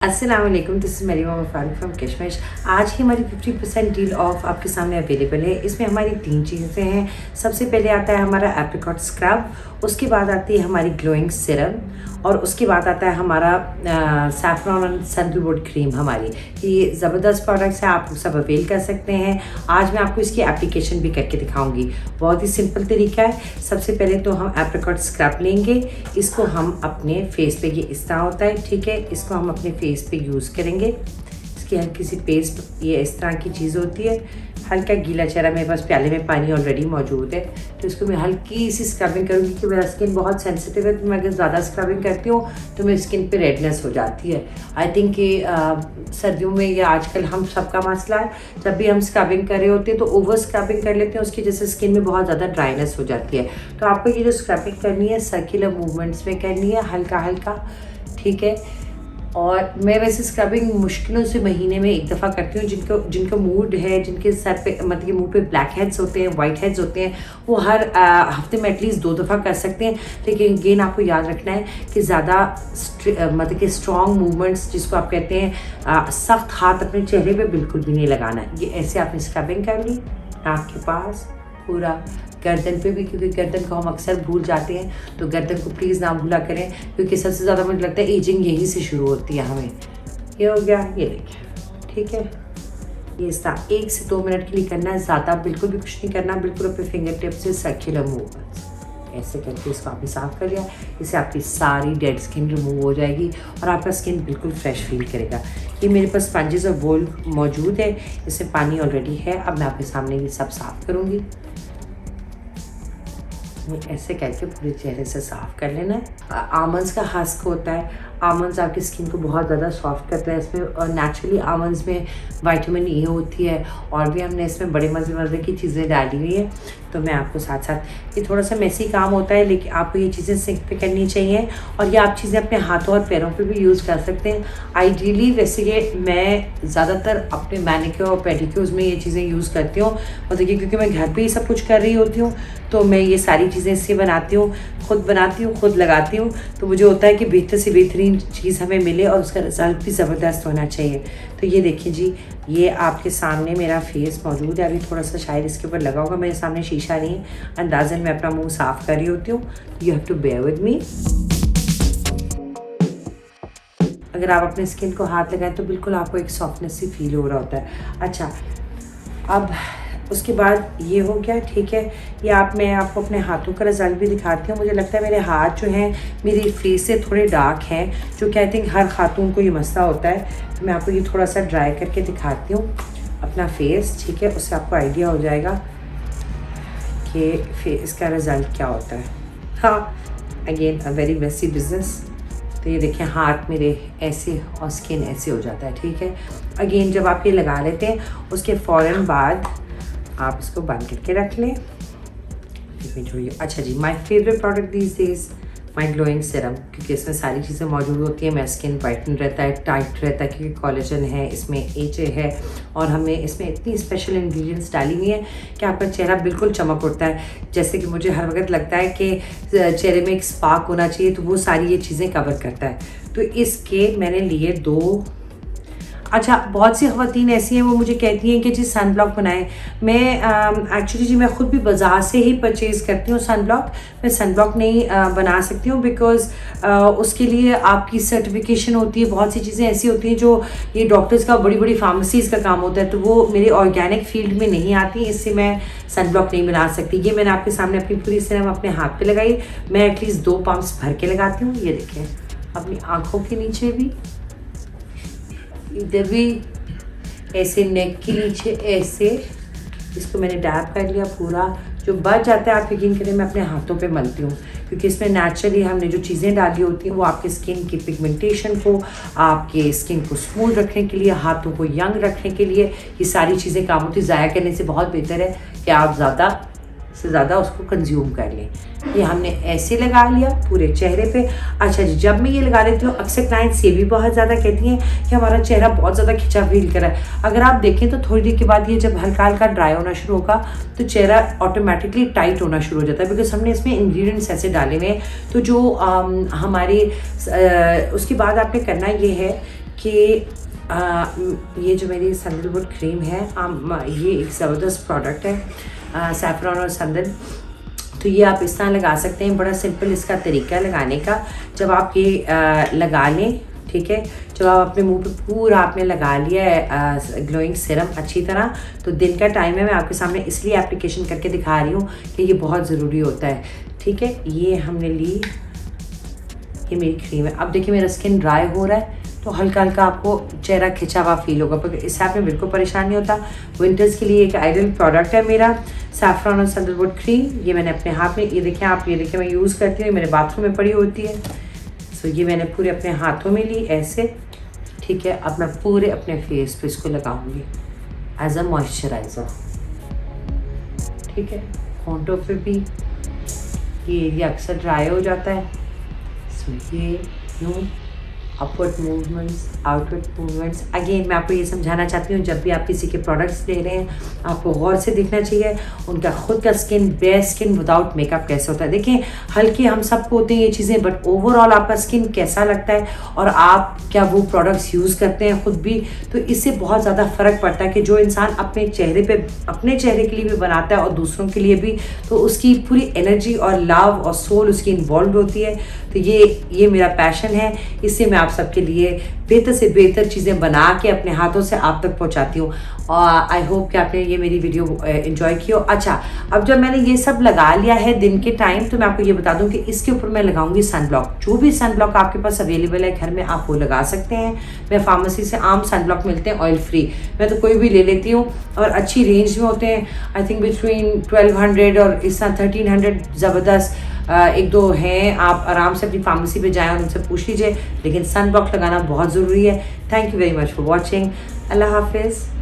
अस्सलाम वालेकुम, this is मेरी मामा फारूक फ्रॉम कशमिश। आज की हमारी 50% डील ऑफ आपके सामने अवेलेबल है। इसमें हमारी 3 चीज़ें हैं। सबसे पहले आता है हमारा एप्रिकॉट स्क्रब, उसके बाद आती है हमारी ग्लोइंग सिरम और उसके बाद आता है हमारा सैफरॉन एंड सैंडलवुड क्रीम। हमारी ये ज़बरदस्त प्रोडक्ट्स हैं, आप सब अवेल कर सकते हैं। आज मैं आपको इसकी एप्लीकेशन भी करके दिखाऊंगी। बहुत ही सिंपल तरीका है। सबसे पहले तो हम एप्रिकॉट स्क्रब लेंगे, इसको हम अपने फेस पे, ये इस तरह होता है, ठीक है, इसको हम अपने फेस पे यूज़ करेंगे। इसकी हल्की सी पेस्ट, ये इस तरह की चीज़ होती है। हल्का गीला चेहरा, मेरे पास प्याले में पानी ऑलरेडी मौजूद है, तो इसको मैं हल्की सी स्क्रबिंग करूँगी क्योंकि मेरा स्किन बहुत सेंसिटिव है। तो मैं अगर ज़्यादा स्क्रबिंग करती हूँ तो मेरी स्किन पे रेडनेस हो जाती है। आई थिंक कि सर्दियों में या आजकल हम सबका मसला है, जब भी हम स्क्रबिंग कर रहे होते हैं तो ओवर स्क्रबिंग कर लेते हैं, उसकी वजह से स्किन में बहुत ज़्यादा ड्राइनेस हो जाती है। तो आपको ये जो स्क्रबिंग करनी है सर्कुलर मूवमेंट्स में करनी है, हल्का हल्का, ठीक है। और मैं वैसे स्क्रबिंग मुश्किलों से महीने में एक दफ़ा करती हूँ। जिनको मूड है, जिनके सर पे मतलब कि मुंह पे ब्लैक हेड्स होते हैं, वाइट हेड्स होते हैं, वो हर हफ्ते में एटलीस्ट 2 दफ़ा कर सकते हैं। लेकिन अगेन आपको याद रखना है कि ज़्यादा मतलब कि स्ट्रॉन्ग मूवमेंट्स जिसको आप कहते हैं, सख्त हाथ अपने चेहरे पे बिल्कुल भी नहीं लगाना है। ये ऐसे आपने स्क्रबिंग कर ली नाक के पास, पूरा गर्दन पे भी, क्योंकि गर्दन को हम अक्सर भूल जाते हैं, तो गर्दन को प्लीज़ ना भूला करें, क्योंकि सबसे ज़्यादा मुझे लगता है एजिंग यहीं से शुरू होती है हमें। ये हो गया, ये देखिए, ठीक है। ये इस तरह 1 से 2 मिनट के लिए करना है, ज़्यादा बिल्कुल भी कुछ नहीं करना। बिल्कुल अपने फिंगर टिप से सर्कुलर मूवमेंट्स ऐसे करके इसको आपने साफ़ कर लिया। इससे आपकी सारी डेड स्किन रिमूव हो जाएगी और आपका स्किन बिल्कुल फ्रेश फील करेगा। ये मेरे पास स्पंजेस और बोल मौजूद है, इसमें पानी ऑलरेडी है। अब मैं आपके सामने ये सब साफ़ करूँगी। ऐसे करके पूरे चेहरे से साफ़ कर लेना है। आमंड्स का हस्क होता है, आमंड्स आपकी स्किन को बहुत ज़्यादा सॉफ्ट करता है। इसमें और नेचुरली आमंड्स में विटामिन ई होती है, और भी हमने इसमें बड़े मज़े की चीज़ें डाली हुई है। तो मैं आपको साथ साथ, ये थोड़ा सा मेसी काम होता है, लेकिन आपको ये चीज़ें सिंक पे करनी चाहिए। और ये आप चीज़ें अपने हाथों और पैरों पे भी यूज़ कर सकते हैं। आइडियली वैसे ये मैं ज़्यादातर अपने मैनिक्योर और पेडिक्योर्स में ये चीज़ें यूज़ करती हूँ, मतलब कि क्योंकि मैं घर पे ही सब कुछ कर रही होती हूँ, तो मैं ये सारी चीज़ें इससे बनाती हूँ, खुद बनाती हूँ, खुद लगाती हूँ। तो मुझे होता है कि बेहतर से बेहतरीन चीज़ हमें मिले और उसका रिज़ल्ट भी ज़बरदस्त होना चाहिए। तो ये देखिए जी, ये आपके सामने मेरा फेस मौजूद है। अभी थोड़ा सा शायद इसके ऊपर लगा होगा, मेरे सामने शीशा नहीं है, अंदाज़न मैं अपना मुंह साफ़ कर रही होती हूँ। You have to bear with me. अगर आप अपने स्किन को हाथ लगाएं तो बिल्कुल आपको एक सॉफ्टनेस ही फील हो रहा होता है। अच्छा, अब उसके बाद ये हो गया, ठीक है। मैं आपको अपने हाथों का रिजल्ट भी दिखाती हूँ। मुझे लगता है मेरे हाथ जो हैं मेरी फेस से थोड़े डार्क हैं, जो कि आई थिंक हर खातून को ये मसला होता है। तो मैं आपको ये थोड़ा सा ड्राई करके दिखाती हूँ अपना फेस, ठीक है। उससे आपको आइडिया हो जाएगा कि फेस का रिज़ल्ट क्या होता है। हाँ, again a very messy business. तो ये देखें, हाथ मेरे ऐसे और स्किन ऐसे हो जाता है, ठीक है। अगेन जब आप ये लगा लेते हैं, उसके फ़ौरन बाद आप इसको बंद करके रख लें। अच्छा जी, my favourite product these days my glowing serum, क्योंकि इसमें सारी चीज़ें मौजूद होती हैं। मेरा स्किन वाइटन रहता है, टाइट रहता है, क्योंकि कोलेजन है, इसमें एच है, और हमने इसमें इतनी स्पेशल इंग्रेडिएंट्स डाली हुई हैं कि आपका चेहरा बिल्कुल चमक उठता है। जैसे कि मुझे हर वक्त लगता है कि चेहरे में एक स्पार्क होना चाहिए, तो वो सारी ये चीज़ें कवर करता है। तो इसके मैंने लिए 2। अच्छा, बहुत सी ख़वातीन ऐसी हैं वो मुझे कहती हैं कि जी सन ब्लॉक बनाएं। मैं एक्चुअली जी मैं ख़ुद भी बाज़ार से ही परचेज़ करती हूँ सन ब्लॉक। मैं सन ब्लॉक नहीं बना सकती हूँ, बिकॉज़ उसके लिए आपकी सर्टिफिकेशन होती है। बहुत सी चीज़ें ऐसी होती हैं जो ये डॉक्टर्स का, बड़ी बड़ी फार्मेसीज़ का काम होता है, तो वो मेरे ऑर्गेनिक फील्ड में नहीं आती, इससे मैं सन ब्लॉक नहीं बना सकती। ये मैंने आपके सामने अपनी पूरी सिरम अपने हाथ पर लगाई। मैं एटलीस्ट 2 पम्प्स भर के लगाती हूँ। ये देखें, अपनी आँखों के नीचे भी, इधर भी, ऐसे नेक के नीचे ऐसे, इसको मैंने डैप कर लिया पूरा। जो बच जाता है, आप यकीन करें, मैं अपने हाथों पे मलती हूँ, क्योंकि इसमें नेचुरली हमने जो चीज़ें डाली होती हैं वो आपके स्किन की पिगमेंटेशन को, आपके स्किन को स्मूथ रखने के लिए, हाथों को यंग रखने के लिए ये सारी चीज़ें काम होती है। ज़ाया करने से बहुत बेहतर है कि आप ज़्यादा से ज़्यादा उसको कंज्यूम कर लें। ये हमने ऐसे लगा लिया पूरे चेहरे पे। अच्छा जी, जब मैं ये लगा लेती हूँ, अक्सर क्लाइंट्स ये भी बहुत ज़्यादा कहती हैं कि हमारा चेहरा बहुत ज़्यादा खिंचा फील कर रहा है। अगर आप देखें तो थोड़ी देर के बाद ये जब हल्का हल्का ड्राई होना शुरू होगा तो चेहरा ऑटोमेटिकली टाइट होना शुरू हो जाता है, बिकॉज हमने इसमें इंग्रेडिएंट्स ऐसे डाले हुए हैं। तो जो हमारे उसके बाद आपने करना ये है कि ये जो मेरी सैंडलवुड क्रीम है, ये एक ज़बरदस्त प्रोडक्ट है, सैफरॉन और सैंडल। तो ये आप इस तरह लगा सकते हैं, बड़ा सिंपल इसका तरीका लगाने का। जब आप ये लगा लें, ठीक है, जब आप अपने मुंह पे पूरा आपने लगा लिया है ग्लोइंग सीरम अच्छी तरह, तो दिन का टाइम है, मैं आपके सामने इसलिए एप्लीकेशन करके दिखा रही हूँ कि ये बहुत ज़रूरी होता है, ठीक है। ये हमने ली, ये मेरी क्रीम है। अब देखिए मेरा स्किन ड्राई हो रहा है, तो हल्का हल्का आपको चेहरा खिंचा हुआ फील होगा, पर इससे आपने बिल्कुल परेशान नहीं होता। विंटर्स के लिए एक आइडियल प्रोडक्ट है मेरा सैफरॉन और सैंडलवुड क्रीम। ये मैंने अपने हाथ में, ये देखें आप, ये देखें मैं यूज़ करती हूँ, मेरे बाथरूम में पड़ी होती है। सो ये मैंने पूरे अपने हाथों में ली ऐसे, ठीक है। अब मैं पूरे अपने फेस पे इसको लगाऊंगी एज अ मॉइस्चराइज़र, ठीक है। होंठों पे भी ये एरिया अक्सर ड्राई हो जाता है, सो ये यूँ upward movements, outward movements. Again मैं आपको ये समझाना चाहती हूँ, जब भी आप किसी के प्रोडक्ट्स ले रहे हैं, आपको गौर से देखना चाहिए उनका खुद का skin, bare skin without makeup कैसे होता है। देखिए हल्के हम सबको होते हैं ये चीज़ें, बट ओवरऑल आपका स्किन कैसा लगता है और आप क्या वो प्रोडक्ट्स यूज़ करते हैं खुद भी, तो इससे बहुत ज़्यादा फ़र्क पड़ता है कि जो इंसान अपने चेहरे पे, अपने चेहरे के लिए भी बनाता है और दूसरों के लिए भी, तो उसकी पूरी एनर्जी और लव और सोल उसकी इन्वॉल्व होती है। तो ये मेरा पैशन है, इससे मैं आप सबके लिए बेहतर से बेहतर चीज़ें बना के अपने हाथों से आप तक पहुंचाती हूँ। और आई होप कि आपने ये मेरी वीडियो एंजॉय की हो। अच्छा, अब जब मैंने ये सब लगा लिया है दिन के टाइम, तो मैं आपको ये बता दूं कि इसके ऊपर मैं लगाऊंगी सनब्लॉक। जो भी सनब्लॉक आपके पास अवेलेबल है घर में, आप वो लगा सकते हैं। मैं फार्मेसी से आम सनब्लॉक मिलते हैं ऑयल फ्री, मैं तो कोई भी ले लेती हूँ और अच्छी रेंज में होते हैं। आई थिंक बिटवीन 1200 और इस तरह 1300 ज़बरदस्त एक दो हैं। आप आराम से अपनी फार्मेसी पे जाएं और उनसे पूछ लीजिए, लेकिन सन ब्लॉक लगाना बहुत ज़रूरी है। Thank you very much for watching. अल्लाह हाफिज़।